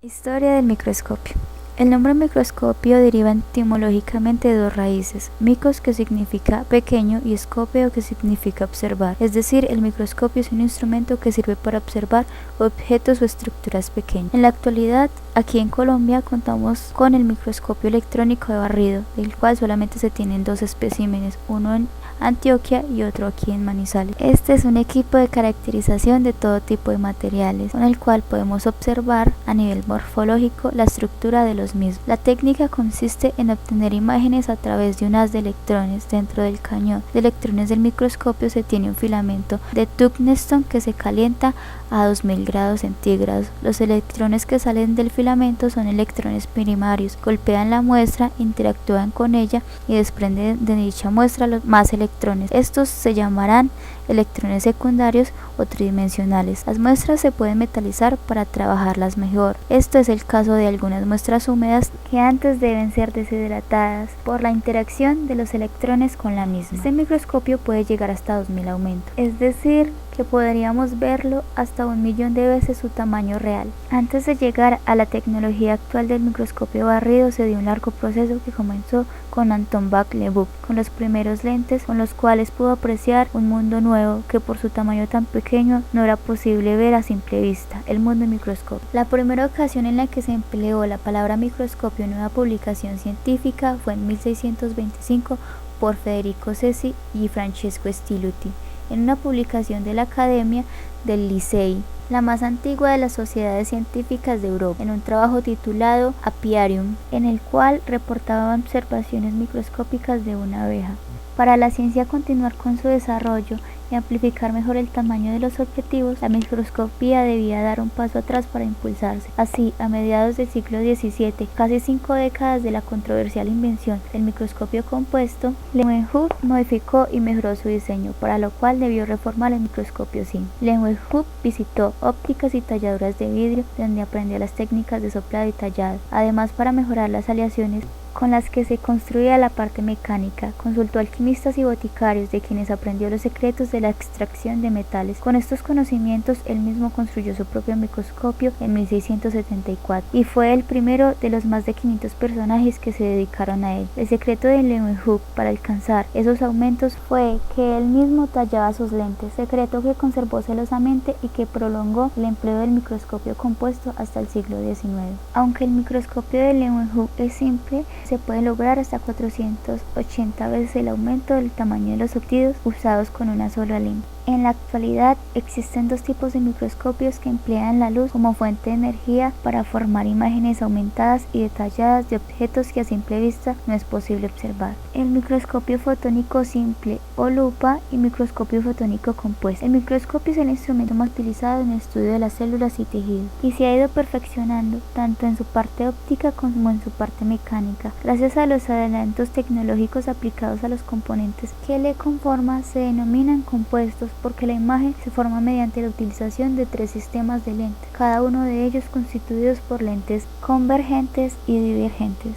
Historia del microscopio. El nombre microscopio deriva etimológicamente de dos raíces, micos que significa pequeño y scopeo que significa observar, es decir, el microscopio es un instrumento que sirve para observar objetos o estructuras pequeñas. En la actualidad, aquí en Colombia contamos con el microscopio electrónico de barrido, del cual solamente se tienen dos especímenes, uno en Antioquia y otro aquí en Manizales. Este es un equipo de caracterización de todo tipo de materiales, con el cual podemos observar a nivel morfológico la estructura de los mismos. La técnica consiste en obtener imágenes a través de un haz de electrones. Dentro del cañón de electrones del microscopio se tiene un filamento de tungsteno que se calienta a 2000 grados centígrados. Los electrones que salen del filamento son electrones primarios, golpean la muestra, interactúan con ella y desprenden de dicha muestra más electrones. Estos se llamarán electrones secundarios o tridimensionales. Las muestras se pueden metalizar para trabajarlas mejor. Esto es el caso de algunas muestras húmedas que antes deben ser deshidratadas por la interacción de los electrones con la misma. Este microscopio puede llegar hasta 2000 aumentos, es decir, que podríamos verlo hasta 1.000.000 de veces su tamaño real. Antes de llegar a la tecnología actual del microscopio barrido se dio un largo proceso que comenzó con Anton Bach-Lebuc, con los primeros lentes con los cuales pudo apreciar un mundo nuevo que por su tamaño tan pequeño no era posible ver a simple vista, el mundo microscopio. La primera ocasión en la que se empleó la palabra microscopio en una publicación científica fue en 1625 por Federico Cesi y Francesco Stiluti, en una publicación de la Academia del Licei, la más antigua de las sociedades científicas de Europa, en un trabajo titulado Apiarium, en el cual reportaban observaciones microscópicas de una abeja. Para la ciencia continuar con su desarrollo y amplificar mejor el tamaño de los objetivos, la microscopía debía dar un paso atrás para impulsarse. Así, a mediados del siglo XVII, casi 5 décadas de la controversial invención del microscopio compuesto, Leeuwenhoek modificó y mejoró su diseño, para lo cual debió reformar el microscopio simple. Leeuwenhoek visitó ópticas y talladuras de vidrio, donde aprendió las técnicas de soplado y tallado. Además, para mejorar las aleaciones con las que se construía la parte mecánica, consultó alquimistas y boticarios, de quienes aprendió los secretos de la extracción de metales. Con estos conocimientos, él mismo construyó su propio microscopio en 1674 y fue el primero de los más de 500 personajes que se dedicaron a él. El secreto de Leeuwenhoek para alcanzar esos aumentos fue que él mismo tallaba sus lentes, secreto que conservó celosamente y que prolongó el empleo del microscopio compuesto hasta el siglo XIX. Aunque el microscopio de Leeuwenhoek es simple, se puede lograr hasta 480 veces el aumento del tamaño de los objetivos usados con una sola lente. En la actualidad existen dos tipos de microscopios que emplean la luz como fuente de energía para formar imágenes aumentadas y detalladas de objetos que a simple vista no es posible observar: el microscopio fotónico simple o lupa y microscopio fotónico compuesto. El microscopio es el instrumento más utilizado en el estudio de las células y tejidos y se ha ido perfeccionando tanto en su parte óptica como en su parte mecánica. Gracias a los adelantos tecnológicos aplicados a los componentes que le conforman, se denominan compuestos porque la imagen se forma mediante la utilización de 3 sistemas de lentes, cada uno de ellos constituidos por lentes convergentes y divergentes.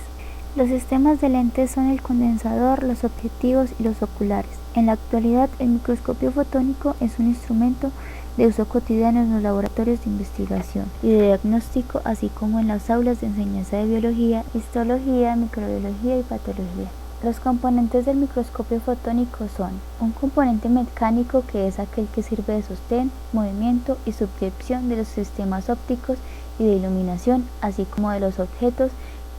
Los sistemas de lentes son el condensador, los objetivos y los oculares. En la actualidad, el microscopio fotónico es un instrumento de uso cotidiano en los laboratorios de investigación y de diagnóstico, así como en las aulas de enseñanza de biología, histología, microbiología y patología. Los componentes del microscopio fotónico son un componente mecánico, que es aquel que sirve de sostén, movimiento y suscripción de los sistemas ópticos y de iluminación, así como de los objetos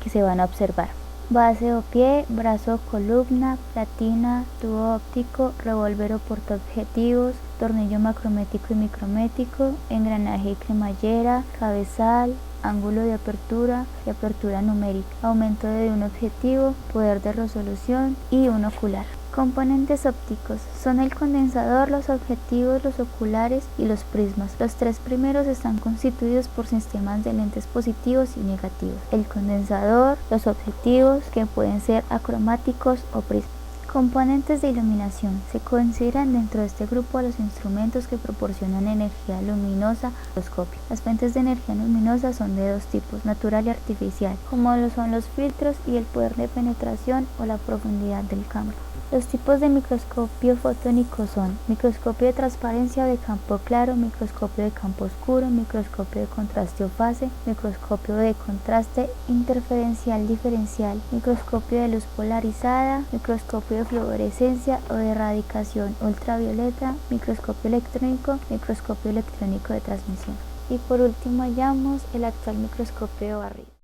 que se van a observar: base o pie, brazo o columna, platina, tubo óptico, revólver o portaobjetivos, tornillo macrométrico y micrométrico, engranaje y cremallera, cabezal, ángulo de apertura y apertura numérica, aumento de un objetivo, poder de resolución y un ocular. Componentes ópticos son el condensador, los objetivos, los oculares y los prismas. Los 3 primeros están constituidos por sistemas de lentes positivos y negativos: el condensador, los objetivos, que pueden ser acromáticos o prismas. Componentes de iluminación. Se consideran dentro de este grupo a los instrumentos que proporcionan energía luminosa al microscopio. Las fuentes de energía luminosa son de 2 tipos, natural y artificial, como lo son los filtros y el poder de penetración o la profundidad del campo. Los tipos de microscopio fotónico son microscopio de transparencia o de campo claro, microscopio de campo oscuro, microscopio de contraste o fase, microscopio de contraste interferencial diferencial, microscopio de luz polarizada, microscopio de fluorescencia o de radiación ultravioleta, microscopio electrónico de transmisión. Y por último hallamos el actual microscopio de barrido.